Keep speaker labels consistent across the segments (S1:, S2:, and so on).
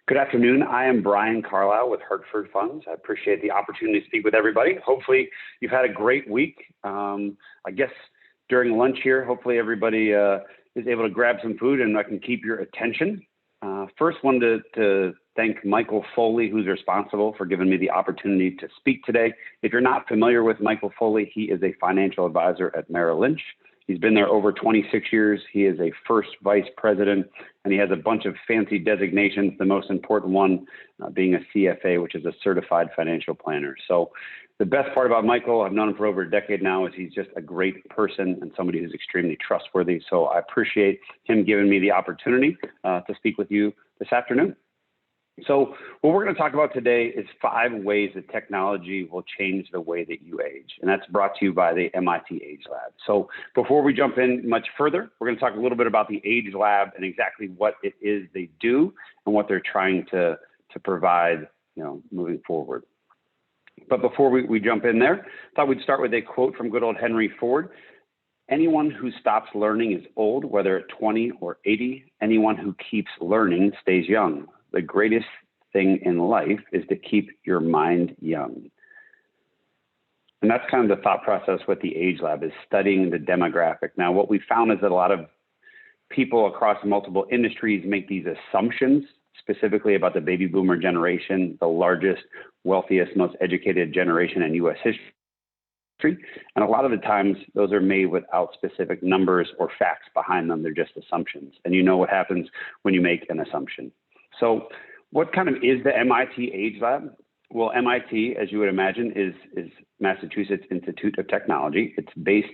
S1: Good afternoon. I am Brian Carlisle with Hartford Funds. I appreciate the opportunity to speak with everybody. Hopefully you've had a great week. I guess during lunch here, hopefully everybody is able to grab some food and I can keep your attention. First, wanted to thank Michael Foley, who's responsible for giving me the opportunity to speak today. If you're not familiar with Michael Foley, he is a financial advisor at Merrill Lynch. He's been there over 26 years. He is a first vice president, and he has a bunch of fancy designations, the most important one being a CFA, which is a certified financial planner. So the best part about Michael, I've known him for over a decade now, is he's just a great person and somebody who's extremely trustworthy. So I appreciate him giving me the opportunity to speak with you this afternoon. So what we're going to talk about today is 5 ways that technology will change the way that you age. And that's brought to you by the MIT Age Lab. So before we jump in much further, we're going to talk a little bit about the Age Lab and exactly what it is they do and what they're trying to provide, moving forward. But before we jump in there, I thought we'd start with a quote from good old Henry Ford. Anyone who stops learning is old, whether at 20 or 80. Anyone who keeps learning stays young. The greatest thing in life is to keep your mind young. And that's kind of the thought process with the Age Lab, is studying the demographic. Now, what we found is that a lot of people across multiple industries make these assumptions, specifically about the baby boomer generation, the largest, wealthiest, most educated generation in U.S. history. And a lot of the times those are made without specific numbers or facts behind them. They're just assumptions. And you know what happens when you make an assumption. So what kind of is the MIT Age Lab? Well, MIT, as you would imagine, is Massachusetts Institute of Technology. It's based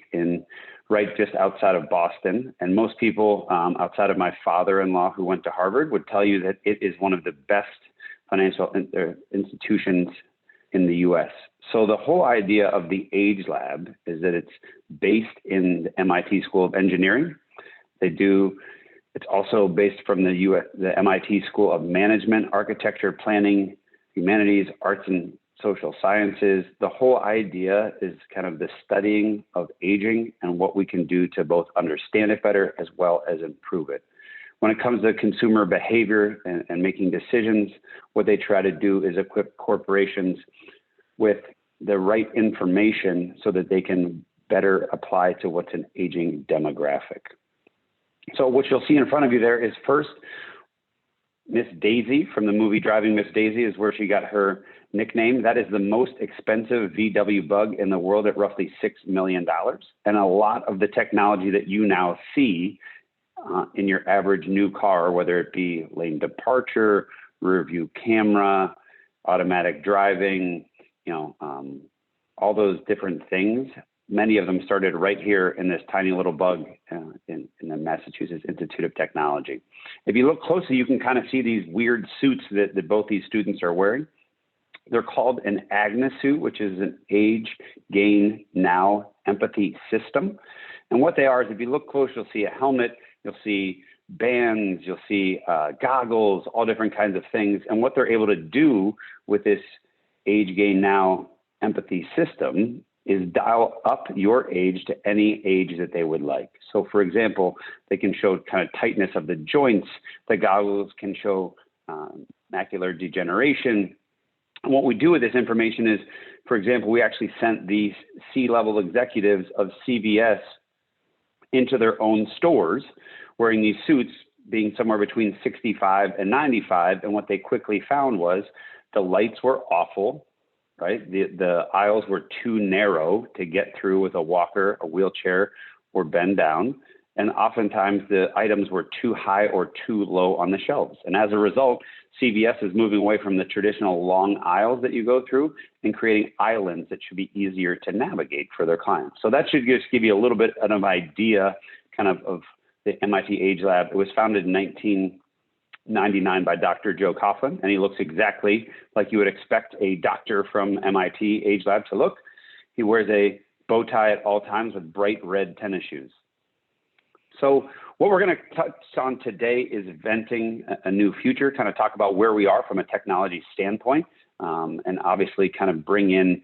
S1: right just outside of Boston. And most people outside of my father-in-law who went to Harvard would tell you that it is one of the best financial institutions in the US. So the whole idea of the Age Lab is that it's based in the MIT School of Engineering. It's also based from the MIT School of Management, Architecture, Planning, Humanities, Arts, and Social Sciences. The whole idea is kind of the studying of aging and what we can do to both understand it better as well as improve it. When it comes to consumer behavior and making decisions, what they try to do is equip corporations with the right information so that they can better apply to what's an aging demographic. So what you'll see in front of you there is first, Miss Daisy from the movie Driving Miss Daisy is where she got her nickname. That is the most expensive VW bug in the world at roughly $6 million. And a lot of the technology that you now see in your average new car, whether it be lane departure, rear view camera, automatic driving, all those different things, many of them started right here in this tiny little bug in the Massachusetts Institute of Technology. If you look closely, you can kind of see these weird suits that both these students are wearing. They're called an AGNA suit, which is an Age, Gain, Now Empathy System. And what they are is, if you look close, you'll see a helmet, you'll see bands, you'll see goggles, all different kinds of things. And what they're able to do with this Age, Gain, Now Empathy System is dial up your age to any age that they would like. So for example, they can show kind of tightness of the joints. The goggles can show macular degeneration. And what we do with this information is, for example, we actually sent these C-level executives of CVS into their own stores wearing these suits, being somewhere between 65 and 95. And what they quickly found was the lights were awful. Right? The aisles were too narrow to get through with a walker, a wheelchair, or bend down. And oftentimes the items were too high or too low on the shelves. And as a result, CVS is moving away from the traditional long aisles that you go through and creating islands that should be easier to navigate for their clients. So that should just give you a little bit of an idea kind of the MIT Age Lab. It was founded in 1999 by Dr. Joe Coughlin, and he looks exactly like you would expect a doctor from MIT Age Lab to look. He wears a bow tie at all times with bright red tennis shoes. So what we're going to touch on today is venting a new future, kind of talk about where we are from a technology standpoint, and obviously kind of bring in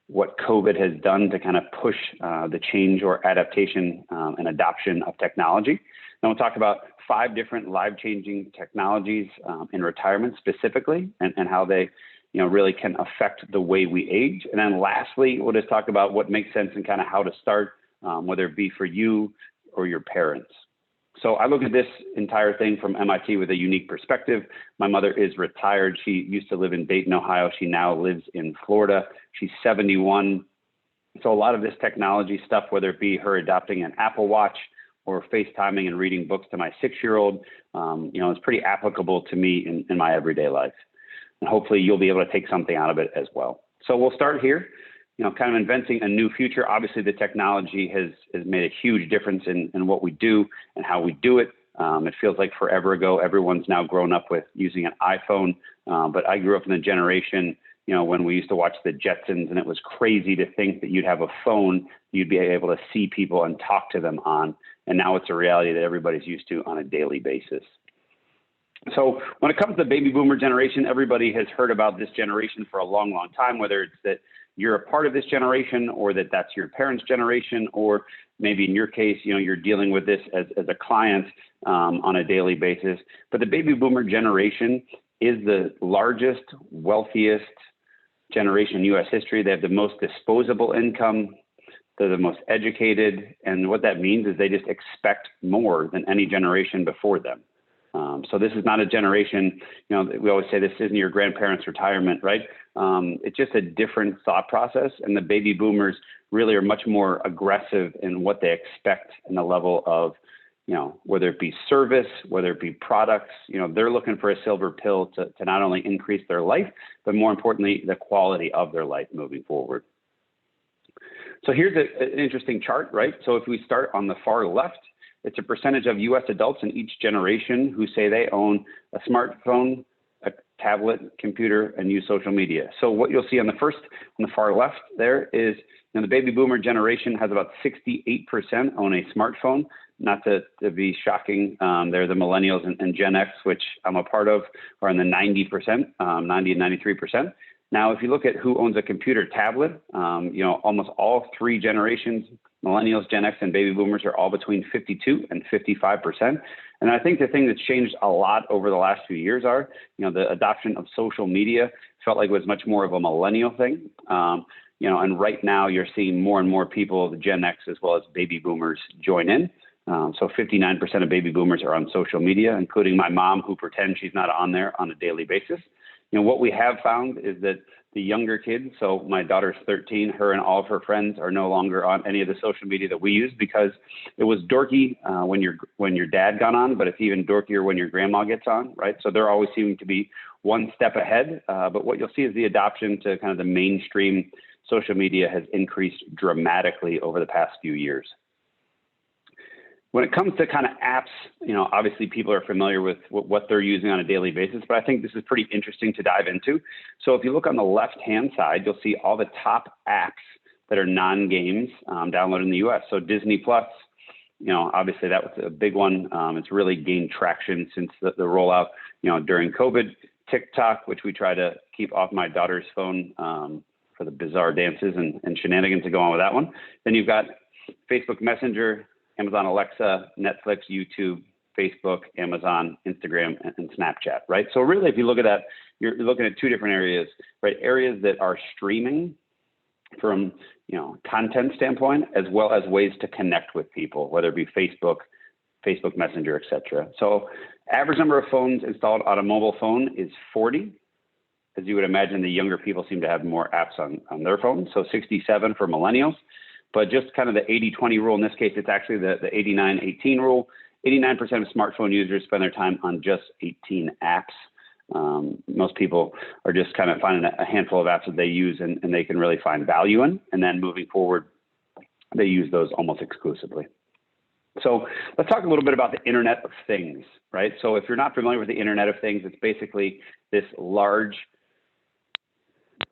S1: what COVID has done to kind of push the change or adaptation and adoption of technology. Then we'll talk about 5 different life-changing technologies in retirement specifically, and how they really can affect the way we age. And then lastly, we'll just talk about what makes sense and kind of how to start, whether it be for you or your parents. So I look at this entire thing from MIT with a unique perspective. My mother is retired. She used to live in Dayton, Ohio. She now lives in Florida. She's 71. So a lot of this technology stuff, whether it be her adopting an Apple Watch or FaceTiming and reading books to my 6-year-old, is pretty applicable to me in my everyday life. And hopefully you'll be able to take something out of it as well. So we'll start here, kind of inventing a new future. Obviously, the technology has made a huge difference in what we do and how we do it. It feels like forever ago. Everyone's now grown up with using an iPhone, but I grew up in a generation, when we used to watch the Jetsons, and it was crazy to think that you'd have a phone you'd be able to see people and talk to them on. And now it's a reality that everybody's used to on a daily basis. So when it comes to the baby boomer generation, everybody has heard about this generation for a long, long time, whether it's that you're a part of this generation or that's your parents' generation, or maybe in your case, you're dealing with this as a client on a daily basis. But the baby boomer generation is the largest, wealthiest generation in U.S. history. They have the most disposable income. They're the most educated. And what that means is they just expect more than any generation before them. So this is not a generation, we always say this isn't your grandparents' retirement, right? It's just a different thought process. And the baby boomers really are much more aggressive in what they expect in the level of, whether it be service, whether it be products, they're looking for a silver pill to not only increase their life, but more importantly, the quality of their life moving forward. So here's an interesting chart, right? So if we start on the far left, it's a percentage of U.S. adults in each generation who say they own a smartphone, a tablet, computer, and use social media. So what you'll see on the far left there is, the baby boomer generation has about 68% own a smartphone. Not to be shocking, they're the millennials and Gen X, which I'm a part of, are in the 90%, 90 and 93%. Now, if you look at who owns a computer tablet, almost all 3 generations, millennials, Gen X, and baby boomers, are all between 52 and 55%. And I think the thing that's changed a lot over the last few years are, the adoption of social media felt like it was much more of a millennial thing. And right now you're seeing more and more people, the Gen X as well as baby boomers, join in. So 59% of baby boomers are on social media, including my mom, who pretends she's not on there on a daily basis. What we have found is that the younger kids, so my daughter's 13, her and all of her friends are no longer on any of the social media that we use, because it was dorky when your dad got on, but it's even dorkier when your grandma gets on, right? So they're always seeming to be one step ahead. But what you'll see is the adoption to kind of the mainstream social media has increased dramatically over the past few years. When it comes to kind of apps, obviously people are familiar with what they're using on a daily basis, but I think this is pretty interesting to dive into. So if you look on the left-hand side, you'll see all the top apps that are non-games downloaded in the U.S. So Disney Plus, obviously that was a big one. It's really gained traction since the rollout, during COVID. TikTok, which we try to keep off my daughter's phone for the bizarre dances and shenanigans that go on with that one. Then you've got Facebook Messenger, Amazon Alexa, Netflix, YouTube, Facebook, Amazon, Instagram, and Snapchat, right? So really, if you look at that, you're looking at 2 different areas, right? Areas that are streaming from, content standpoint, as well as ways to connect with people, whether it be Facebook Messenger, et cetera. So average number of phones installed on a mobile phone is 40. As you would imagine, the younger people seem to have more apps on their phones. So 67 for millennials. But just kind of the 80-20 rule, in this case, it's actually the 89-18 rule. 89% of smartphone users spend their time on just 18 apps. Most people are just kind of finding a handful of apps that they use and they can really find value in. And then moving forward, they use those almost exclusively. So let's talk a little bit about the Internet of Things, right? So if you're not familiar with the Internet of Things, it's basically this large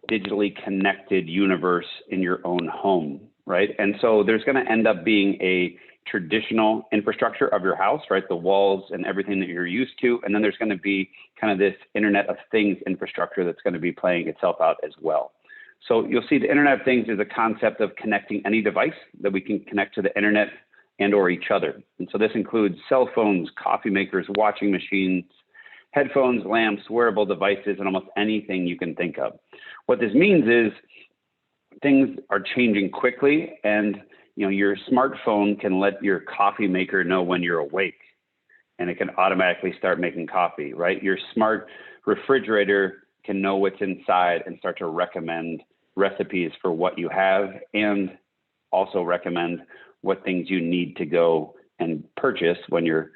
S1: digitally connected universe in your own home, right? And so there's going to end up being a traditional infrastructure of your house, right? The walls and everything that you're used to. And then there's going to be kind of this Internet of Things infrastructure that's going to be playing itself out as well. So you'll see the Internet of Things is a concept of connecting any device that we can connect to the Internet and or each other. And so this includes cell phones, coffee makers, washing machines, headphones, lamps, wearable devices, and almost anything you can think of. What this means is things are changing quickly, and your smartphone can let your coffee maker know when you're awake, and it can automatically start making coffee, right? Your smart refrigerator can know what's inside and start to recommend recipes for what you have, and also recommend what things you need to go and purchase when you're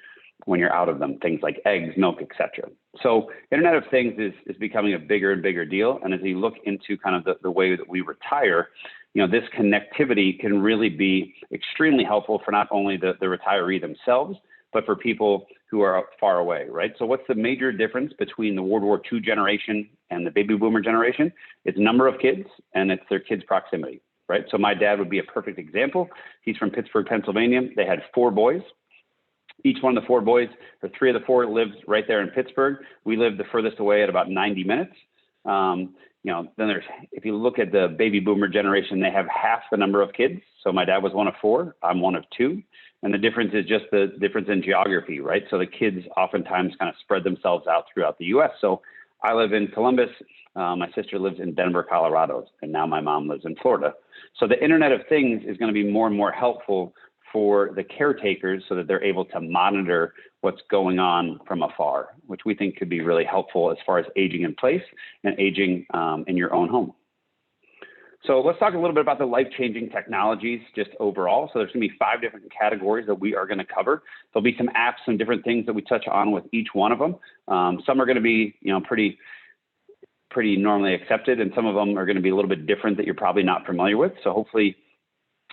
S1: out of them, things like eggs, milk, etc. So Internet of Things is becoming a bigger and bigger deal. And as you look into kind of the way that we retire, this connectivity can really be extremely helpful for not only the retiree themselves, but for people who are far away, right? So what's the major difference between the World War II generation and the baby boomer generation? It's number of kids, and it's their kids' proximity, right? So my dad would be a perfect example. He's from Pittsburgh, Pennsylvania. They had 4 boys. Each one of the 4 boys, or 3 of the 4 lived right there in Pittsburgh. We lived the furthest away at about 90 minutes. Then if you look at the baby boomer generation, they have half the number of kids. So my dad was one of 4, I'm one of 2. And the difference is just the difference in geography, right? So the kids oftentimes kind of spread themselves out throughout the US. So I live in Columbus. My sister lives in Denver, Colorado, and now my mom lives in Florida. So the Internet of Things is going to be more and more helpful for the caretakers so that they're able to monitor what's going on from afar, which we think could be really helpful as far as aging in place and aging in your own home. So let's talk a little bit about the life-changing technologies just overall. So there's going to be 5 different categories that we are going to cover. There'll be some apps, some different things that we touch on with each one of them. Some are going to be, pretty normally accepted, and some of them are going to be a little bit different that you're probably not familiar with. So hopefully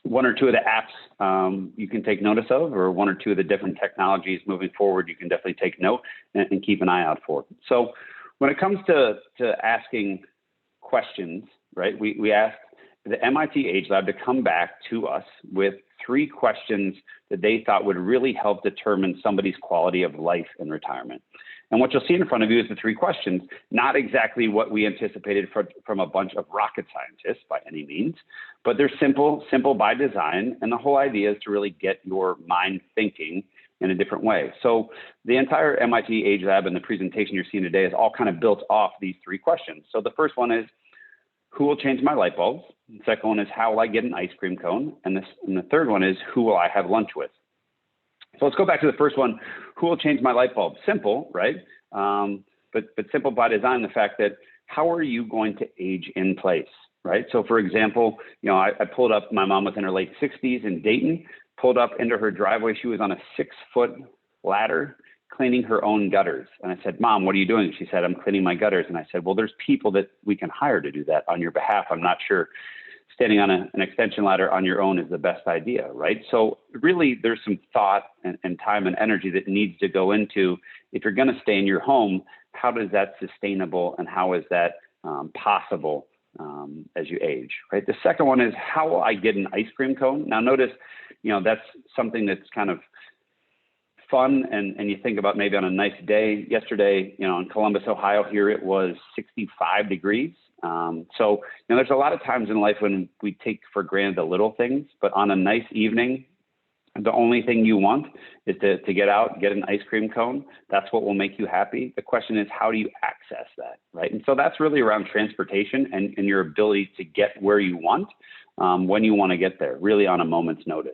S1: 1 or 2 of the apps you can take notice of, or 1 or 2 of the different technologies moving forward, you can definitely take note and keep an eye out for. So when it comes to asking questions, right, we asked the MIT Age Lab to come back to us with 3 questions that they thought would really help determine somebody's quality of life in retirement. And what you'll see in front of you is the 3 questions, not exactly what we anticipated from a bunch of rocket scientists by any means, but they're simple by design. And the whole idea is to really get your mind thinking in a different way. So the entire MIT Age Lab and the presentation you're seeing today is all kind of built off these 3 questions. So the first one is, who will change my light bulbs? The second one is, how will I get an ice cream cone? And the third one is, who will I have lunch with? So let's go back to the first one. Who will change my light bulb? Simple, right? But simple by design, the fact that how are you going to age in place, right? So for example, I pulled up, my mom was in her late 60s in Dayton, pulled up into her driveway. She was on a 6-foot ladder cleaning her own gutters. And I said, Mom, what are you doing? She said, I'm cleaning my gutters. And I said, well, there's people that we can hire to do that on your behalf. I'm not sure standing on an extension ladder on your own is the best idea, right? So really there's some thought and time and energy that needs to go into, if you're going to stay in your home, how does that sustainable and how is that possible as you age, right? The second one is, how will I get an ice cream cone? Now notice, that's something that's kind of fun, and you think about maybe on a nice day. Yesterday, in Columbus, Ohio, here it was 65 degrees. So there's a lot of times in life when we take for granted the little things, but on a nice evening, the only thing you want is to get out, get an ice cream cone. That's what will make you happy. The question is, how do you access that, right? And so that's really around transportation and your ability to get where you want when you want to get there, really on a moment's notice.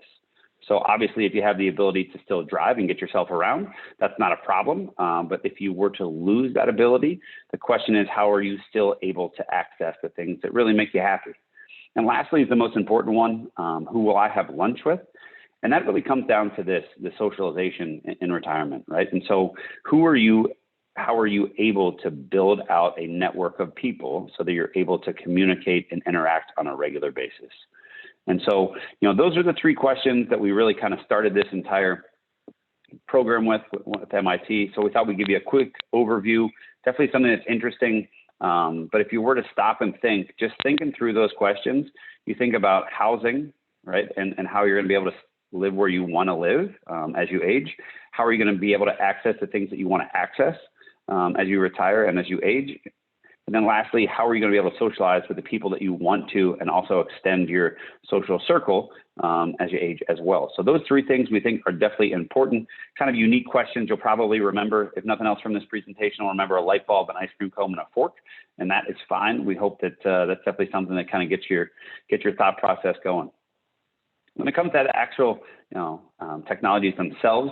S1: So obviously, if you have the ability to still drive and get yourself around, that's not a problem. But if you were to lose that ability, the question is, how are you still able to access the things that really make you happy? And lastly is the most important one, who will I have lunch with? And that really comes down to the socialization in retirement, right? And so how are you able to build out a network of people so that you're able to communicate and interact on a regular basis? And so, those are the 3 questions that we really kind of started this entire program with MIT. So we thought we'd give you a quick overview, definitely something that's interesting. But if you were to stop and think, just thinking through those questions, you think about housing, right? And how you're going to be able to live where you want to live as you age. How are you going to be able to access the things that you want to access as you retire and as you age? And then lastly, how are you going to be able to socialize with the people that you want to, and also extend your social circle as you age as well? So those three things we think are definitely important, kind of unique questions. You'll probably remember, if nothing else from this presentation, you'll remember a light bulb, an ice cream cone, and a fork, and that is fine. We hope that that's definitely something that kind of gets your thought process going. When it comes to the actual technologies themselves,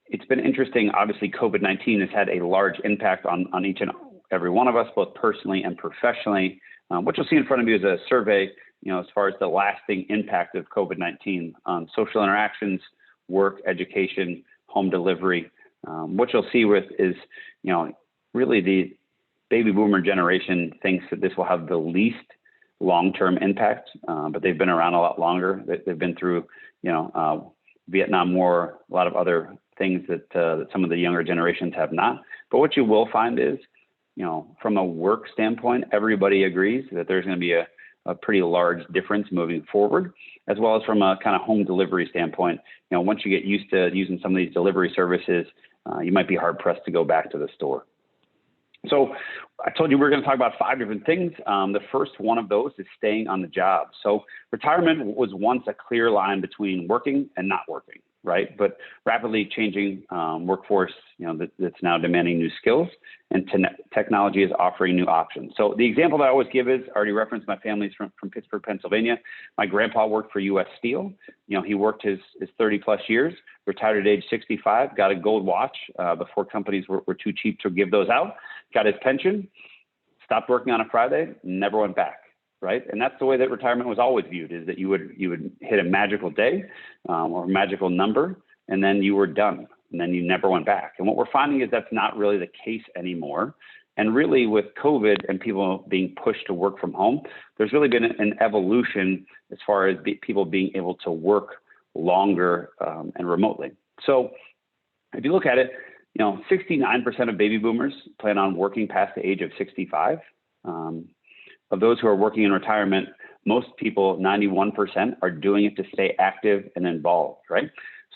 S1: it's been interesting. Obviously, COVID-19 has had a large impact on each and every one of us, both personally and professionally. What you'll see in front of you is a survey, as far as the lasting impact of COVID-19 on social interactions, work, education, home delivery. What you'll see is, really the baby boomer generation thinks that this will have the least long-term impact, but they've been around a lot longer. They've been through, Vietnam War, a lot of other things that some of the younger generations have not. But what you will find is, from a work standpoint, everybody agrees that there's going to be a pretty large difference moving forward, as well as from a kind of home delivery standpoint. Once you get used to using some of these delivery services, you might be hard pressed to go back to the store. So I told you we're going to talk about 5 different things. The first one of those is staying on the job. So retirement was once a clear line between working and not working, right? But rapidly changing workforce, that's now demanding new skills, and technology is offering new options. So the example that I always give is, I already referenced my family's from Pittsburgh, Pennsylvania. My grandpa worked for U.S. Steel. He worked his 30 plus years, retired at age 65, got a gold watch before companies were too cheap to give those out, got his pension, stopped working on a Friday, never went back. Right. And that's the way that retirement was always viewed, is that you would hit a magical day or a magical number, and then you were done, and then you never went back. And what we're finding is that's not really the case anymore. And really, with COVID and people being pushed to work from home, there's really been an evolution as far as people being able to work longer and remotely. So if you look at it, 69% of baby boomers plan on working past the age of 65. Of those who are working in retirement, most people, 91%, are doing it to stay active and involved, right?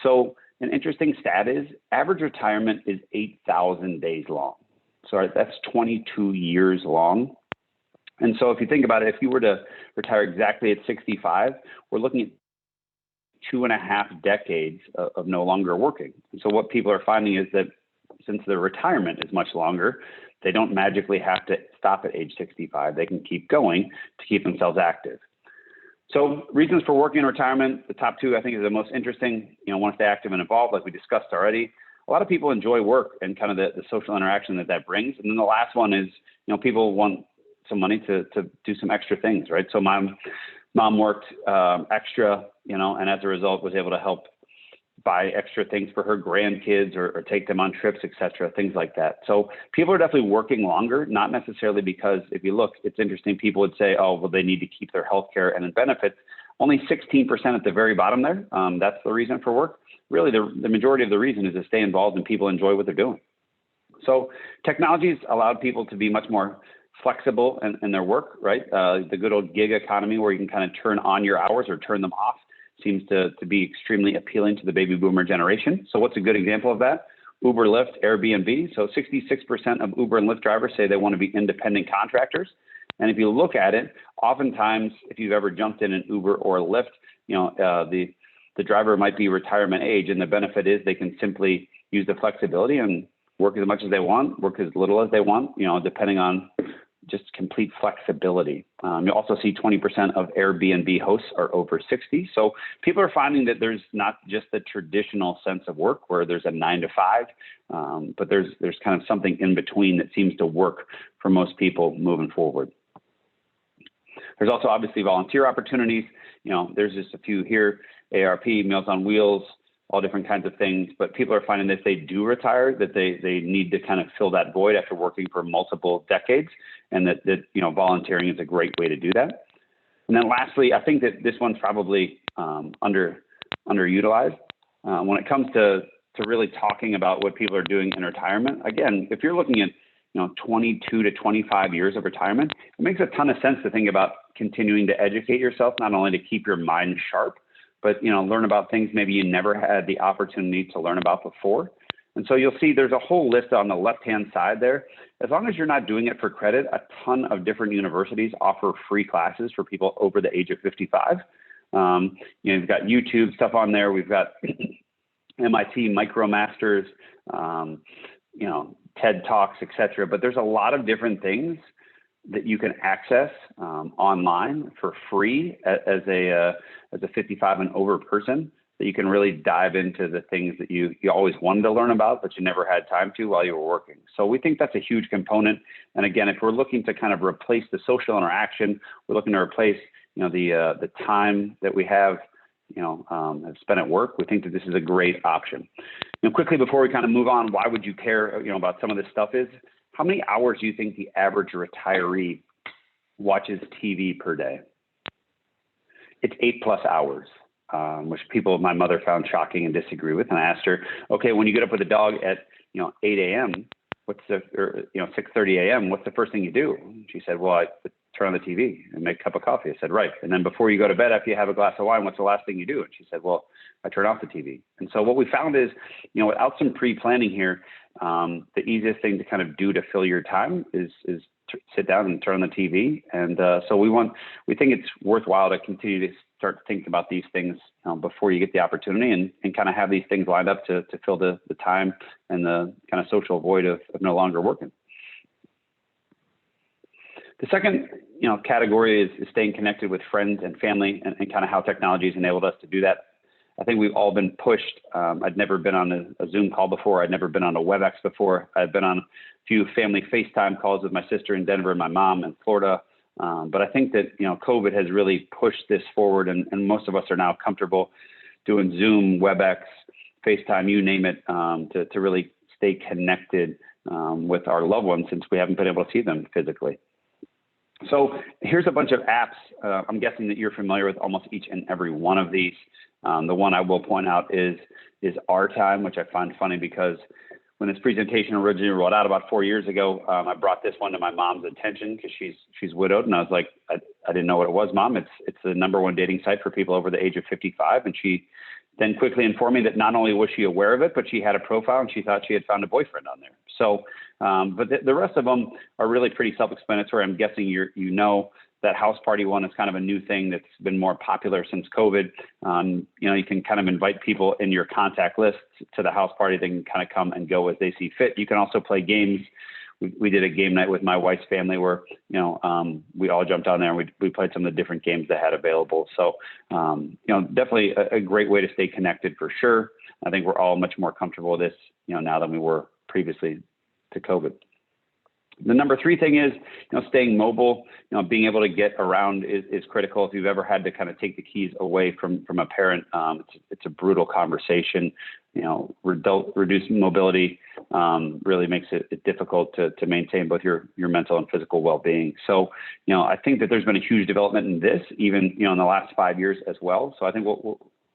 S1: So an interesting stat is average retirement is 8,000 days long. So that's 22 years long. And so if you think about it, if you were to retire exactly at 65, we're looking at 2.5 decades of no longer working. And so what people are finding is that since their retirement is much longer, they don't magically have to stop at age 65. They can keep going to keep themselves active. So reasons for working in retirement, the top 2, I think, is the most interesting. Want to stay active and involved, like we discussed already. A lot of people enjoy work and kind of the social interaction that brings. And then the last one is, people want some money to do some extra things, right? So my mom worked extra, and as a result was able to help buy extra things for her grandkids or take them on trips, et cetera, things like that. So people are definitely working longer, not necessarily because, if you look, it's interesting, people would say, oh, well, they need to keep their health care and benefits. Only 16% at the very bottom there, that's the reason for work. Really, the majority of the reason is to stay involved and people enjoy what they're doing. So technology's allowed people to be much more flexible in their work, right? The good old gig economy, where you can kind of turn on your hours or turn them off, seems to be extremely appealing to the baby boomer generation. So what's a good example of that? Uber, Lyft, Airbnb. So 66% of Uber and Lyft drivers say they want to be independent contractors. And if you look at it, oftentimes, if you've ever jumped in an Uber or a Lyft, the driver might be retirement age, and the benefit is they can simply use the flexibility and work as much as they want, work as little as they want, depending on just complete flexibility. You also see 20% of Airbnb hosts are over 60. So people are finding that there's not just the traditional sense of work where there's a 9 to 5, but there's kind of something in between that seems to work for most people moving forward. There's also obviously volunteer opportunities. There's just a few here, ARP, Meals on Wheels, all different kinds of things. But people are finding that if they do retire, that they need to kind of fill that void after working for multiple decades, and that volunteering is a great way to do that. And then lastly, I think that this one's probably underutilized when it comes to really talking about what people are doing in retirement. Again, if you're looking at 22 to 25 years of retirement, it makes a ton of sense to think about continuing to educate yourself, not only to keep your mind sharp, but learn about things maybe you never had the opportunity to learn about before. And so you'll see there's a whole list on the left-hand side there. As long as you're not doing it for credit, a ton of different universities offer free classes for people over the age of 55. You've got YouTube stuff on there. We've got MIT MicroMasters, TED Talks, etc. But there's a lot of different things that you can access online for free as a 55 and over person, that you can really dive into the things that you always wanted to learn about, but you never had time to while you were working. So we think that's a huge component. And again, if we're looking to kind of replace the social interaction, we're looking to replace, the time that we have spent at work, we think that this is a great option. Quickly before we kind of move on, why would you care, about some of this stuff is, how many hours do you think the average retiree watches TV per day? It's 8+ hours. Which my mother found shocking and disagree with. And I asked her, okay, when you get up with the dog at, 8 a.m., 6:30 a.m., what's the first thing you do? And she said, well, I turn on the TV and make a cup of coffee. I said, right. And then before you go to bed, after you have a glass of wine, what's the last thing you do? And she said, well, I turn off the TV. And so what we found is, without some pre-planning here, the easiest thing to kind of do to fill your time is sit down and turn on the TV. And so we think it's worthwhile to continue to start thinking about these things before you get the opportunity, and kind of have these things lined up to fill the time and the kind of social void of no longer working. The second, category is staying connected with friends and family, and kind of how technology has enabled us to do that. I think we've all been pushed. I'd never been on a Zoom call before. I'd never been on a WebEx before. I'd been on a few family FaceTime calls with my sister in Denver and my mom in Florida. But I think that, COVID has really pushed this forward, and most of us are now comfortable doing Zoom, WebEx, FaceTime, you name it, to really stay connected with our loved ones, since we haven't been able to see them physically. So here's a bunch of apps. I'm guessing that you're familiar with almost each and every one of these. The one I will point out is Our Time, which I find funny because when this presentation originally rolled out about 4 years ago, I brought this one to my mom's attention because she's widowed, and I was like, I didn't know what it was, Mom. It's the #1 dating site for people over the age of 55, and she then quickly informed me that not only was she aware of it, but she had a profile and she thought she had found a boyfriend on there. So, but the rest of them are really pretty self-explanatory. I'm guessing that house party one is kind of a new thing that's been more popular since COVID. You can kind of invite people in your contact list to the house party. They can kind of come and go as they see fit. You can also play games. We did a game night with my wife's family where, we all jumped on there and we played some of the different games they had available. So, definitely a great way to stay connected for sure. I think we're all much more comfortable with this, now than we were previously to COVID. The number 3 thing is, staying mobile. Being able to get around is critical. If you've ever had to kind of take the keys away from a parent, it's a brutal conversation. Reduced mobility really makes it difficult to maintain both your mental and physical well-being. So, I think that there's been a huge development in this, even in the last 5 years as well. So I think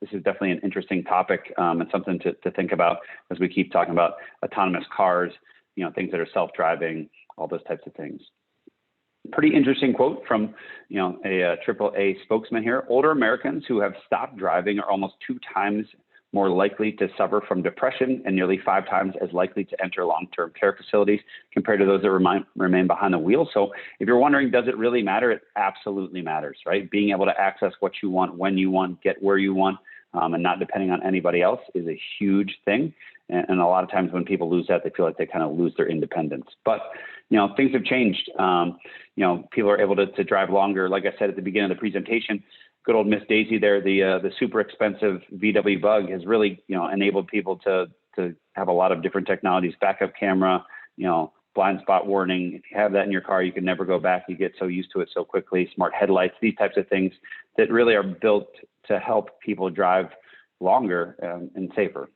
S1: this is definitely an interesting topic, and something to think about as we keep talking about autonomous cars, things that are self-driving, all those types of things. Pretty interesting quote from, a AAA spokesman here. Older Americans who have stopped driving are almost 2 times more likely to suffer from depression and nearly 5 times as likely to enter long-term care facilities compared to those that remain behind the wheel. So if you're wondering, does it really matter? It absolutely matters, right? Being able to access what you want, when you want, get where you want, and not depending on anybody else is a huge thing. And a lot of times when people lose that, they feel like they kind of lose their independence. But, things have changed. People are able to drive longer. Like I said at the beginning of the presentation, good old Miss Daisy there, the super expensive VW Bug has really, enabled people to have a lot of different technologies, backup camera, blind spot warning. If you have that in your car, you can never go back. You get so used to it so quickly. Smart headlights, these types of things that really are built to help people drive longer and safer.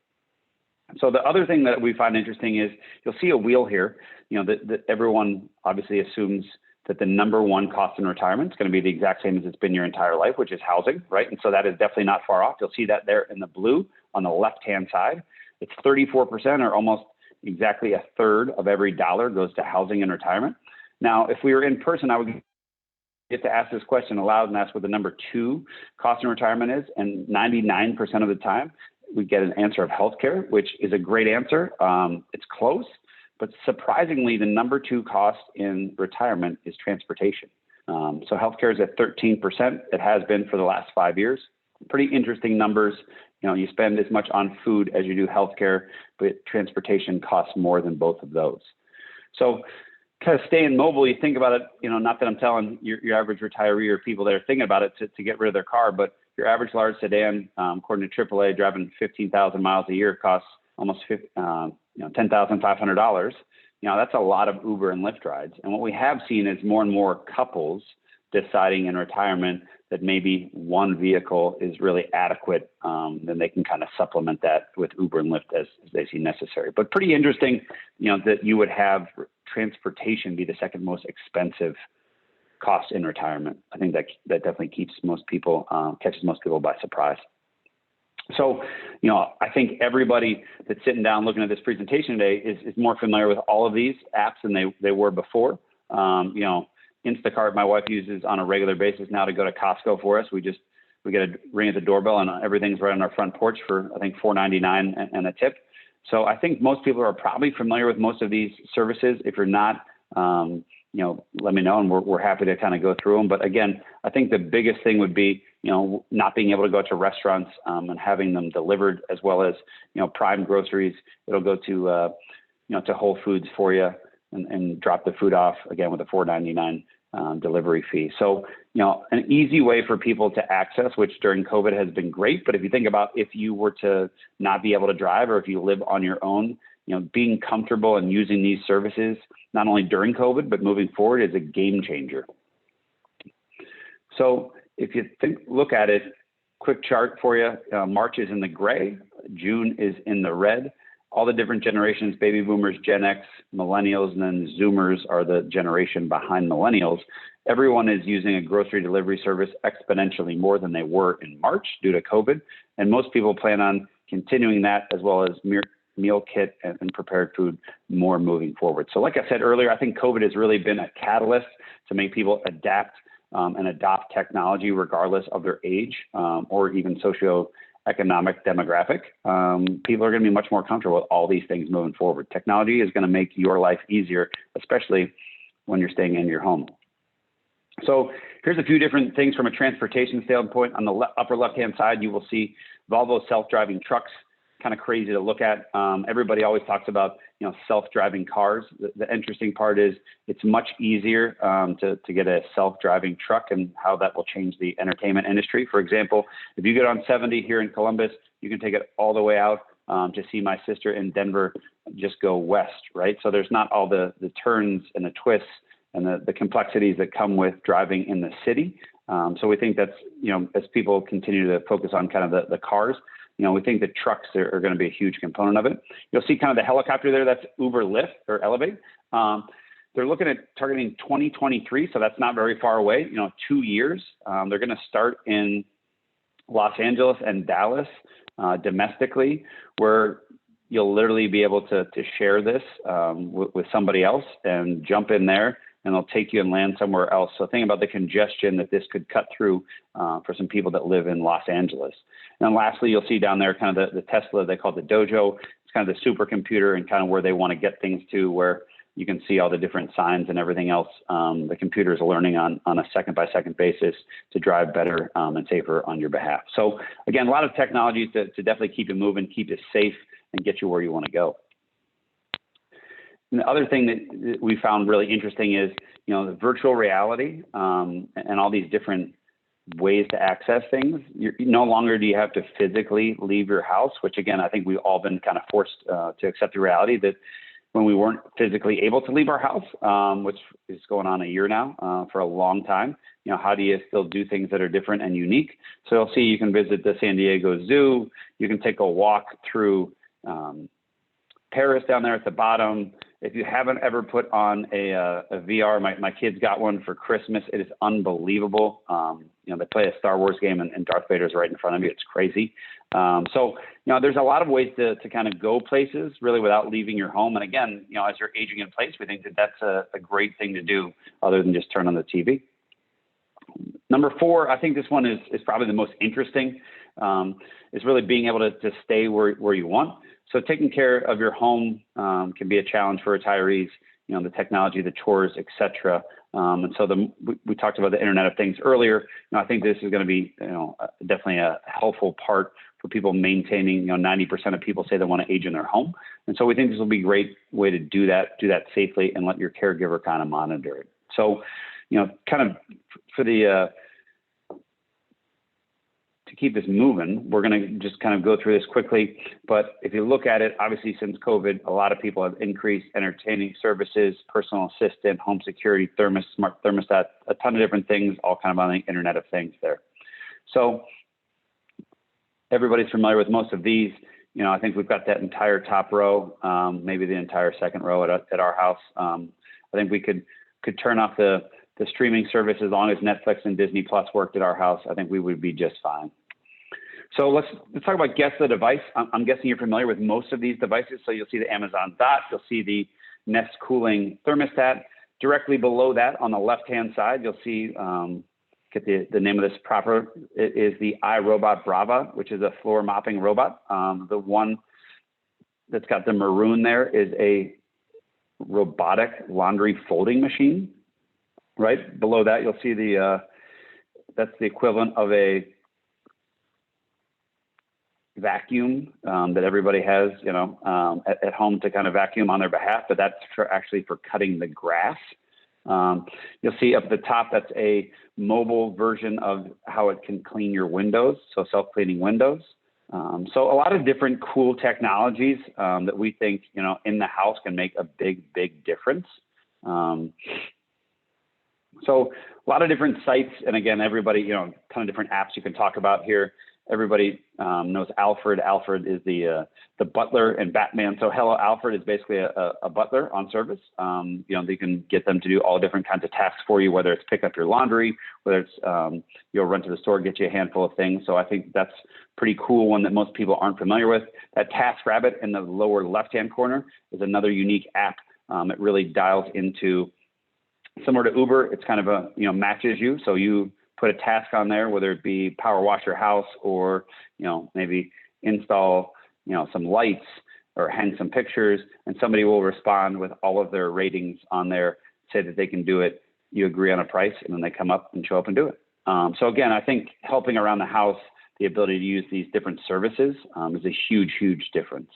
S1: So the other thing that we find interesting is you'll see a wheel here, that everyone obviously assumes that the #1 cost in retirement is going to be the exact same as it's been your entire life, which is housing, right? And so that is definitely not far off. You'll see that there in the blue on the left-hand side. It's 34%, or almost exactly a third of every dollar goes to housing and retirement. Now, if we were in person, I would get to ask this question aloud and ask what the #2 cost in retirement is. And 99% of the time, we get an answer of healthcare, which is a great answer. It's close, but surprisingly, the number 2 cost in retirement is transportation. So healthcare is at 13%. It has been for the last 5 years. Pretty interesting numbers. You spend as much on food as you do healthcare, but transportation costs more than both of those. So kind of staying mobile, you think about it, not that I'm telling your average retiree or people that are thinking about it to get rid of their car, but your average large sedan, according to AAA, driving 15,000 miles a year costs almost $10,500. That's a lot of Uber and Lyft rides. And what we have seen is more and more couples deciding in retirement that maybe one vehicle is really adequate, then they can kind of supplement that with Uber and Lyft as they see necessary. But pretty interesting, that you would have transportation be the second most expensive cost in retirement. I think that definitely keeps most people, catches most people by surprise. So, I think everybody that's sitting down looking at this presentation today is more familiar with all of these apps than they were before. Instacart, my wife uses on a regular basis now to go to Costco for us. We get a ring at the doorbell and everything's right on our front porch for, I think, $4.99 and a tip. So I think most people are probably familiar with most of these services. If you're not, let me know, and we're happy to kind of go through them. But again, I think the biggest thing would be, not being able to go to restaurants and having them delivered, as well as, Prime Groceries. It'll go to Whole Foods for you and drop the food off again with a $4.99 delivery fee. So, an easy way for people to access, which during COVID has been great. But if you think about if you were to not be able to drive, or if you live on your own, being comfortable and using these services, not only during COVID, but moving forward, is a game changer. So if you look at it, quick chart for you, March is in the gray, June is in the red. All the different generations, baby boomers, Gen X, millennials, and then Zoomers are the generation behind millennials. Everyone is using a grocery delivery service exponentially more than they were in March due to COVID. And most people plan on continuing that, as well as meal kit and prepared food more moving forward. So like I said earlier, I think COVID has really been a catalyst to make people adapt and adopt technology regardless of their age or even socioeconomic demographic. People are going to be much more comfortable with all these things moving forward. Technology is going to make your life easier, especially when you're staying in your home. So here's a few different things from a transportation standpoint. On the upper left-hand side, you will see Volvo self-driving trucks. Kind of crazy to look at. Everybody always talks about, self-driving cars. The interesting part is it's much easier to get a self-driving truck, and how that will change the entertainment industry. For example, if you get on 70 here in Columbus, you can take it all the way out to see my sister in Denver, just go west, right? So there's not all the turns and the twists and the complexities that come with driving in the city. So we think that's, as people continue to focus on kind of the cars, we think that trucks are going to be a huge component of it. You'll see kind of the helicopter there. That's Uber, Lyft, or Elevate. They're looking at targeting 2023, so that's not very far away. 2 years. They're going to start in Los Angeles and Dallas domestically, where you'll literally be able to share this with somebody else and jump in there, and they'll take you and land somewhere else. So think about the congestion that this could cut through for some people that live in Los Angeles. And then lastly, you'll see down there kind of the Tesla, they call it the Dojo. It's kind of the supercomputer and kind of where they want to get things to, where you can see all the different signs and everything else. The computer is learning on a second-by-second basis to drive better and safer on your behalf. So again, a lot of technologies to definitely keep you moving, keep you safe, and get you where you want to go. And the other thing that we found really interesting is, the virtual reality and all these different ways to access things. No longer do you have to physically leave your house, which again, I think we've all been kind of forced to accept the reality that when we weren't physically able to leave our house, which is going on a year now for a long time, how do you still do things that are different and unique? So you'll see you can visit the San Diego Zoo. You can take a walk through Paris down there at the bottom. If you haven't ever put on a VR, my kids got one for Christmas. It is unbelievable. They play a Star Wars game and Darth Vader's right in front of you. It's crazy. So there's a lot of ways to kind of go places really without leaving your home. And again, as you're aging in place, we think that that's a great thing to do other than just turn on the TV. Number 4, I think this one is probably the most interesting. is really being able to stay where you want. So taking care of your home can be a challenge for retirees, the technology, the chores, et cetera. And so we talked about the Internet of Things earlier. I think this is going to be, definitely a helpful part for people maintaining. 90% of people say they want to age in their home, and so we think this will be a great way to do that safely, and let your caregiver kind of monitor it. So, kind of for the to keep this moving, we're going to just kind of go through this quickly. But if you look at it, obviously since COVID, a lot of people have increased entertaining services, personal assistant, home security, smart thermostat, a ton of different things, all kind of on the Internet of Things there. So everybody's familiar with most of these. I think we've got that entire top row, maybe the entire second row at our house. I think we could turn off the streaming service as long as Netflix and Disney Plus worked at our house. I think we would be just fine. So let's talk about guess the device. I'm guessing you're familiar with most of these devices. So you'll see the Amazon Dot, you'll see the Nest cooling thermostat. Directly below that on the left-hand side, you'll see, get the name of this proper, it is the Irobot Brava, which is a floor mopping robot. The one that's got the maroon there is a robotic laundry folding machine. Right below that, you'll see that's the equivalent of a vacuum that everybody has, at home to kind of vacuum on their behalf, but that's actually for cutting the grass. You'll see up at the top, that's a mobile version of how it can clean your windows, so self-cleaning windows. So a lot of different cool technologies that we think, in the house can make a big, big difference. So a lot of different sites, and again, everybody, a ton of different apps you can talk about here. Everybody knows Alfred. Alfred is the butler and Batman. So Hello Alfred is basically a butler on service. They can get them to do all different kinds of tasks for you, whether it's pick up your laundry, whether it's you'll run to the store, get you a handful of things. So I think that's pretty cool, one that most people aren't familiar with. That Taskrabbit in the lower left-hand corner is another unique app. It really dials into, similar to Uber, it's kind of matches you. So you put a task on there, whether it be power wash your house or, maybe install, some lights or hang some pictures, and somebody will respond with all of their ratings on there, say that they can do it. You agree on a price, and then they come up and show up and do it. So again, I think helping around the house, the ability to use these different services is a huge, huge difference,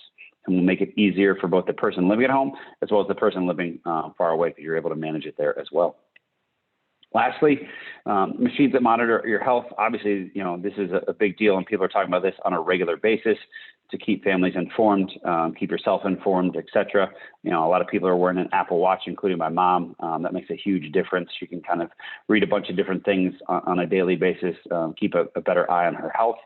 S1: and will make it easier for both the person living at home as well as the person living far away, because you're able to manage it there as well. Lastly, machines that monitor your health. Obviously, this is a big deal, and people are talking about this on a regular basis to keep families informed, keep yourself informed, et cetera. A lot of people are wearing an Apple Watch, including my mom. That makes a huge difference. She can kind of read a bunch of different things on a daily basis, keep a better eye on her health.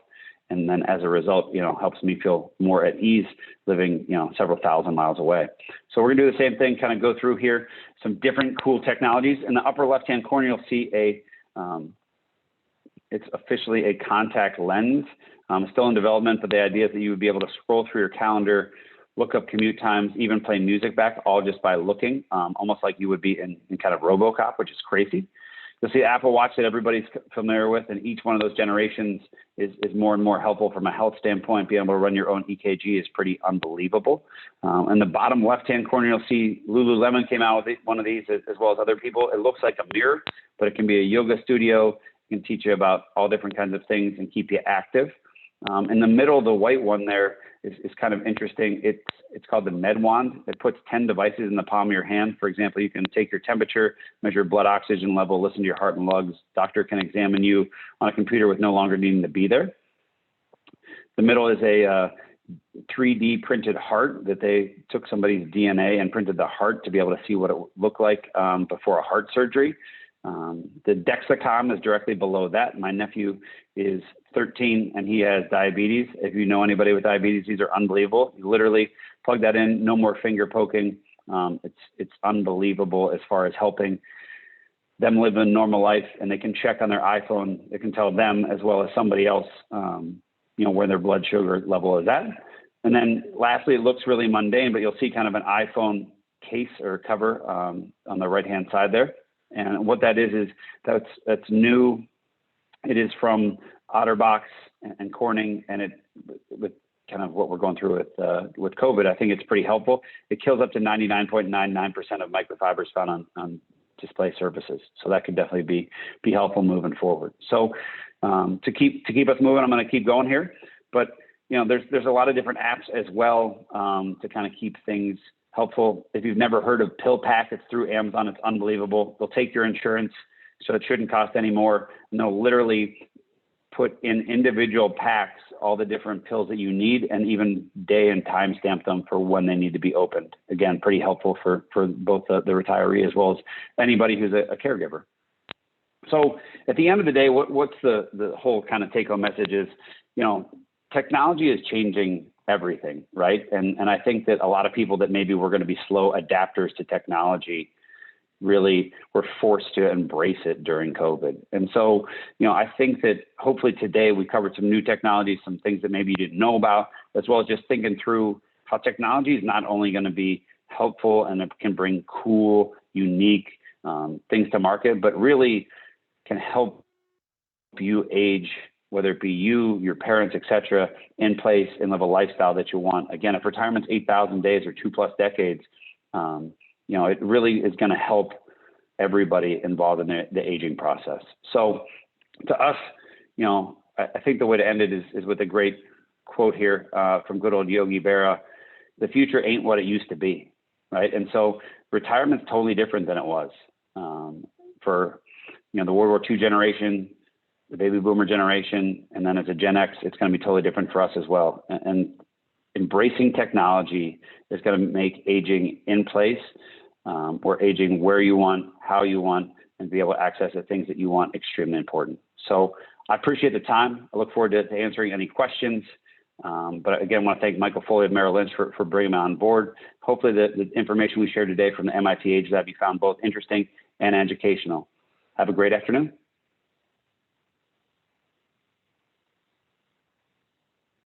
S1: And then as a result, helps me feel more at ease living, several thousand miles away. So we're gonna do the same thing, kind of go through here, some different cool technologies. In the upper left-hand corner, you'll see it's officially a contact lens. It's still in development, but the idea is that you would be able to scroll through your calendar, look up commute times, even play music back, all just by looking, almost like you would be in kind of RoboCop, which is crazy. You'll see the Apple Watch that everybody's familiar with, and each one of those generations is more and more helpful from a health standpoint. Being able to run your own EKG is pretty unbelievable. In the bottom left-hand corner, you'll see Lululemon came out with one of these, as well as other people. It looks like a mirror, but it can be a yoga studio. It can teach you about all different kinds of things and keep you active. In the middle, the white one there is kind of interesting. It's called the MedWand. It puts 10 devices in the palm of your hand. For example, you can take your temperature, measure blood oxygen level, listen to your heart and lungs. Doctor can examine you on a computer with no longer needing to be there. The middle is a 3D printed heart that they took somebody's DNA and printed the heart to be able to see what it looked like before a heart surgery. The Dexcom is directly below that. My nephew is 13 and he has diabetes. If you know anybody with diabetes, these are unbelievable. You literally plug that in, no more finger poking. It's unbelievable as far as helping them live a normal life, and they can check on their iPhone. It can tell them as well as somebody else, where their blood sugar level is at. And then lastly, it looks really mundane, but you'll see kind of an iPhone case or cover on the right-hand side there. And what that is that's new. It is from OtterBox and Corning, and with kind of what we're going through with COVID, I think it's pretty helpful. It kills up to 99.99% of microfibers found on display surfaces. So that could definitely be helpful moving forward. So to keep us moving, I'm going to keep going here. But there's a lot of different apps as well to kind of keep things helpful. If you've never heard of PillPack, it's through Amazon. It's unbelievable. They'll take your insurance, so it shouldn't cost any more. And they'll literally put in individual packs all the different pills that you need, and even day and time stamp them for when they need to be opened. Again, pretty helpful for both the retiree as well as anybody who's a caregiver. So at the end of the day, what's the whole kind of take-home message is, technology is changing everything, right? And I think that a lot of people that maybe were going to be slow adapters to technology really were forced to embrace it during COVID. And so, I think that hopefully today we covered some new technologies, some things that maybe you didn't know about, as well as just thinking through how technology is not only going to be helpful and it can bring cool, unique things to market, but really can help you age, whether it be you, your parents, et cetera, in place and live a lifestyle that you want. Again, if retirement's 8,000 days or 2+ decades, it really is going to help everybody involved in the aging process. So to us, I think the way to end it is with a great quote here from good old Yogi Berra: "The future ain't what it used to be," right? And so retirement's totally different than it was for, the World War II generation, the baby boomer generation, and then as a Gen X, it's going to be totally different for us as well. And embracing technology is going to make aging in place, or aging where you want, how you want, and be able to access the things that you want extremely important. So I appreciate the time. I look forward to answering any questions. But again, I want to thank Michael Foley of Merrill Lynch for bringing me on board. Hopefully the information we shared today from the MIT Age Lab you found both interesting and educational. Have a great afternoon.